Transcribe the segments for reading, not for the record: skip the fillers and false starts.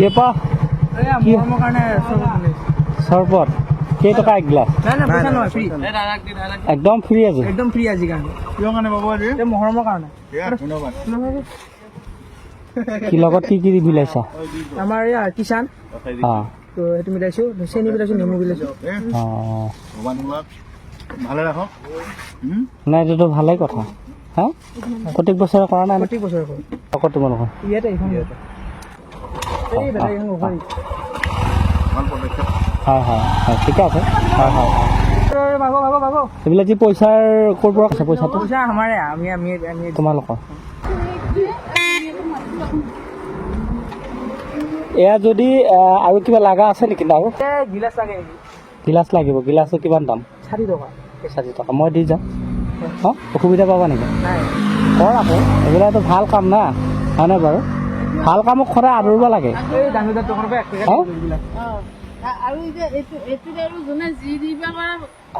কেপা কি মোৰ কাৰণে চৰবত কেই টকা এক গ্লাছ নাই নাই পইচা নহয় ফ্ৰী একদম ফ্ৰী আছে একদম ফ্ৰী আজি কাৰণে কিয় কাৰণে বাবু আজি এই মহৰমৰ কাৰণে ধন্যবাদ কি লগত কি বিলাইছা আমাৰ এয়া কিষাণ অঁ তো সেইটো মিলাইছোঁ চেনি মিলাইছোঁ নেমু মিলাইছোঁ অঁ ভগৱান তোমাক ভালে ৰাখক নাই এইটোতো ভালেই কথা হা প্ৰত্যেক বছৰে কৰা নাই প্ৰত্যেক বছৰে কৰোঁ আকৌ তোমালোকৰ ইয়াতে এইখন এই দাদা এইখন উভৰি ভাল পদক্ষেপ হয় হয় হয় ঠিকে আছে হয় হয় ভাব ভাব ভাব এইবিলাক যি পইচাৰ ক'ৰ পৰা আছে পইচাটো পইচা আমাৰে আমি আমি আমি তোমালোকৰ এয়া যদি আৰু কিবা লগা আছে নেকি আৰু গিলাচ লাগে নেকি গিলাচ লাগিব গিলাচৰ কিমান দাম 60 টকা 60 টকা মই দি যাম অঁ অসুবিধা পাবা নেকি নাই কৰ আকৌ এইবিলাকতো ভাল কাম না হয়নে বাৰু ভাল কামক সদায় আদৰিব লাগে এই দামোদাৰ দোকানৰ পৰা 1 টকা গিলাচ আৰু এইটো আৰু যোনে যি দিবা কৰা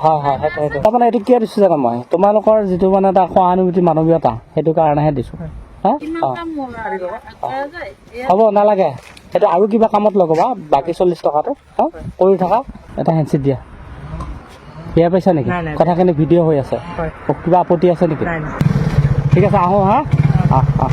হয় হয় সেইটো তাৰমানে এইটো কিয় দিছোঁ জানো মই তোমালোকৰ যিটো মানে এটা সহানুভূতি মানৱীয়তা সেইটো কাৰণেহে দিছোঁ হা কিমান অঁ কাম কৰা যায় হ'ব নালাগে সেইটো আৰু কিবা কামত লগাবা বাকী 40 টকাটো হা কৰি থকা এটা হেণ্ডচিট দিয়া বিয়া পাইছা নেকি নাই, নাই। কথাখিনি ভিডিঅ' হৈ আছে হয় কিবা আপত্তি আছে নেকি নাই নাই ঠিক আছে আহোঁ হা অঁ অঁ